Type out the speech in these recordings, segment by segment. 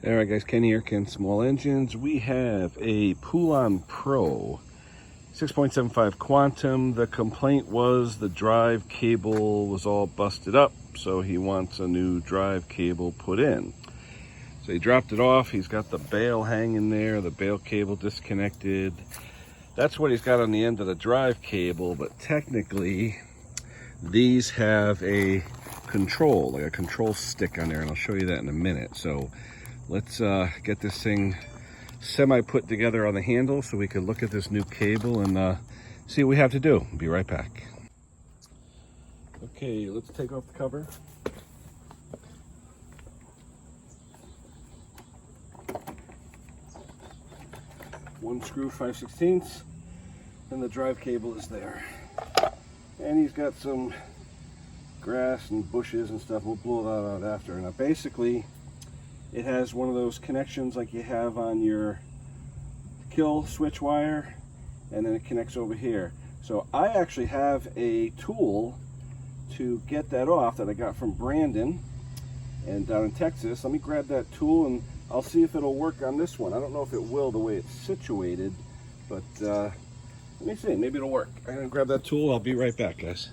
All right, guys, Kenny here, Ken Small Engines. We have a Poulan Pro 6.75 Quantum. The complaint was the drive cable was all busted up, so he wants a new drive cable put in. So he dropped it off. He's got the bale hanging there, the bale cable disconnected. That's what he's got on the end of the drive cable, but technically these have a control, like a control stick on there, and I'll show you that in a minute. So let's get this thing semi put together on the handle so we can look at this new cable and see what we have to do. Be right back. Okay, let's take off the cover. One screw 5/16, and the drive cable is there. And he's got some grass and bushes and stuff. We'll blow that out after. Now basically, it has one of those connections like you have on your kill switch wire, and then it connects over here. So I actually have a tool to get that off that I got from Brandon and down in Texas. Let me grab that tool and I'll see if it'll work on this one. I don't know if it will the way it's situated, but let me see, maybe it'll work. I'm gonna grab that tool. I'll be right back, guys.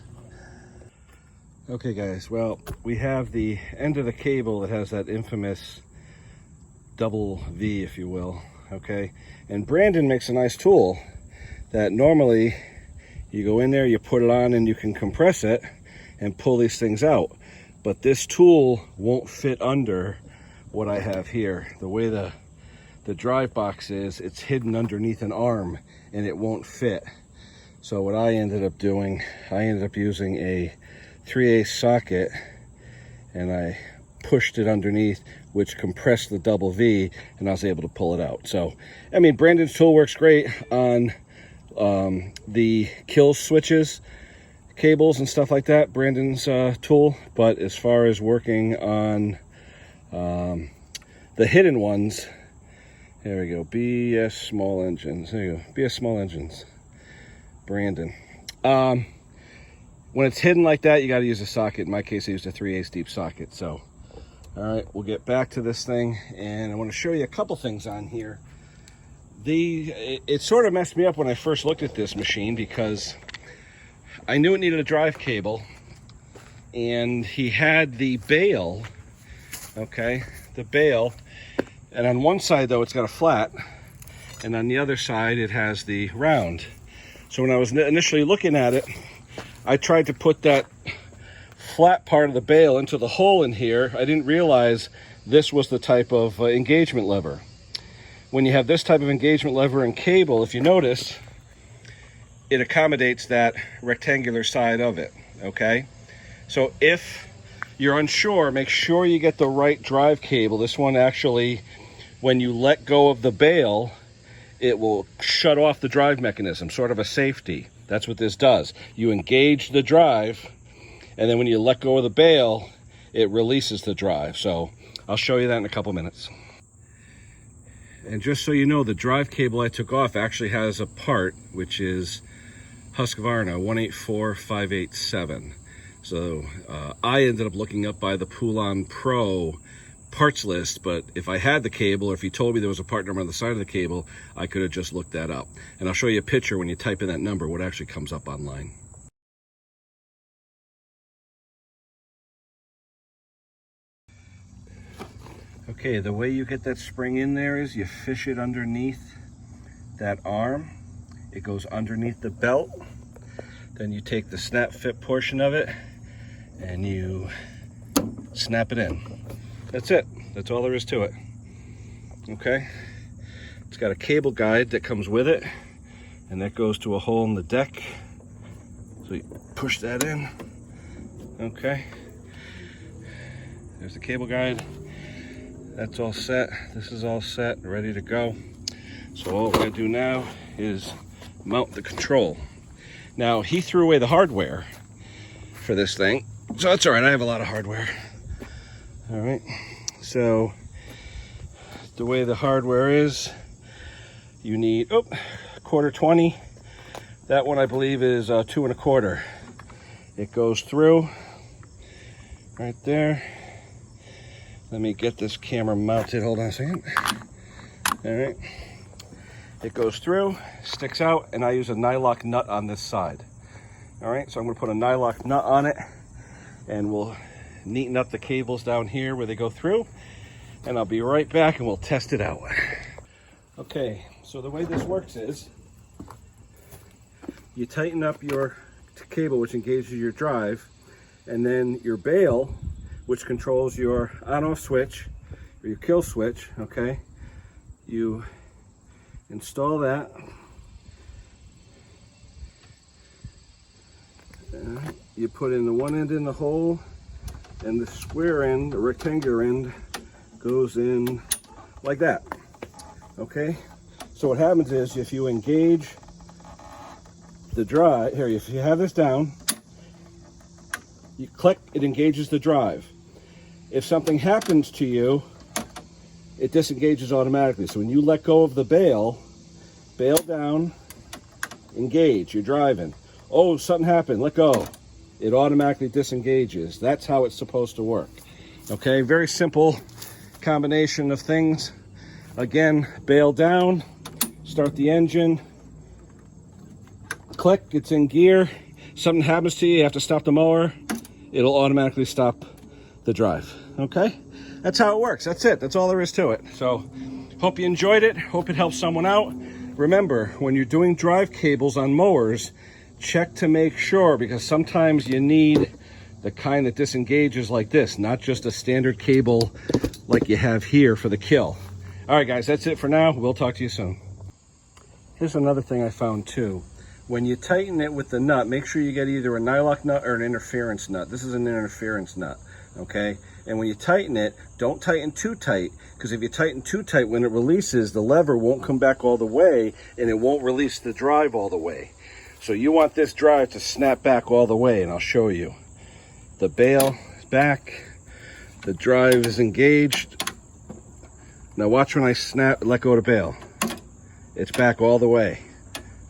Okay, guys, well, we have the end of the cable that has that infamous double V, if you will, okay? And Brandon makes a nice tool that normally you go in there, you put it on, and you can compress it and pull these things out. But this tool won't fit under what I have here. The way the drive box is, it's hidden underneath an arm and it won't fit. So what I ended up doing, I ended up using a 3/8 socket, and I pushed it underneath, which compressed the double V, and I was able to pull it out. So, I mean, Brandon's tool works great on the kill switches, cables and stuff like that, Brandon's tool. But as far as working on the hidden ones, there we go, BS Small Engines. There you go, BS Small Engines, Brandon. When it's hidden like that, you got to use a socket. In my case, I used a 3/8 deep socket. So, all right, we'll get back to this thing, and I want to show you a couple things on here. It sort of messed me up when I first looked at this machine because I knew it needed a drive cable, and he had the bale, okay, the bale, and on one side though it's got a flat, and on the other side it has the round. So when I was initially looking at it, I tried to put that flat part of the bale into the hole in here. I didn't realize this was the type of engagement lever. When you have this type of engagement lever and cable, if you notice, it accommodates that rectangular side of it, okay? So if you're unsure, make sure you get the right drive cable. This one actually, when you let go of the bale, it will shut off the drive mechanism, sort of a safety. That's what this does. You engage the drive, and then when you let go of the bale, it releases the drive. So I'll show you that in a couple minutes. And just so you know, the drive cable I took off actually has a part, which is Husqvarna 184587. So I ended up looking up by the Poulan Pro parts list, but if I had the cable, or if he told me there was a part number on the side of the cable, I could have just looked that up. And I'll show you a picture when you type in that number, what actually comes up online. Okay, the way you get that spring in there is you fish it underneath that arm. It goes underneath the belt. Then you take the snap fit portion of it and you snap it in. That's it. That's all there is to it. Okay? It's got a cable guide that comes with it, and that goes to a hole in the deck. So you push that in. Okay? There's the cable guide. That's all set. This is all set, ready to go. So all we're gonna do now is mount the control. Now, he threw away the hardware for this thing, so that's all right. I have a lot of hardware. All right, so the way the hardware is, you need, quarter 20. That one I believe is 2 1/4. It goes through right there. Let me get this camera mounted. Hold on a second. All right. It goes through, sticks out, and I use a nylock nut on this side. All right, so I'm gonna put a nylock nut on it, and we'll neaten up the cables down here where they go through, and I'll be right back and we'll test it out. Okay, so the way this works is you tighten up your cable, which engages your drive, and then your bale, which controls your on-off switch or your kill switch, okay? You install that. You put in the one end in the hole, and the square end, the rectangular end, goes in like that, okay? So what happens is if you engage the drive, here, if you have this down, you click, it engages the drive. If something happens to you, it disengages automatically. So when you let go of the bale down, engage, you're driving. Oh, something happened, let go. It automatically disengages. That's how it's supposed to work. Okay, very simple combination of things. Again, bale down, start the engine, click, it's in gear. Something happens to you have to stop the mower, it'll automatically stop the drive. Okay, that's how it works. That's it. That's all there is to it. So hope you enjoyed it. Hope it helps someone out. Remember, when you're doing drive cables on mowers, check to make sure, because sometimes you need the kind that disengages like this, not just a standard cable like you have here for the kill. All right, guys, that's it for now. We'll talk to you soon. Here's another thing I found too. When you tighten it with the nut, make sure you get either a nylock nut or an interference nut. This is an interference nut, okay? And when you tighten it, don't tighten too tight, because if you tighten too tight, when it releases, the lever won't come back all the way, and it won't release the drive all the way. So you want this drive to snap back all the way, and I'll show you. The bale is back, the drive is engaged. Now watch when I let go of the bale. It's back all the way.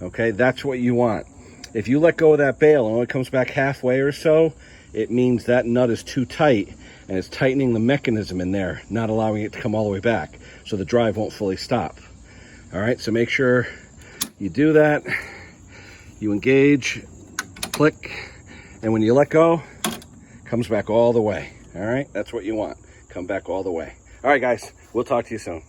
Okay, that's what you want. If you let go of that bale and it only comes back halfway or so, it means that nut is too tight, and it's tightening the mechanism in there, not allowing it to come all the way back, so the drive won't fully stop. All right, so make sure you do that. You engage, click, and when you let go, it comes back all the way. All right, that's what you want. Come back all the way. All right, guys, we'll talk to you soon.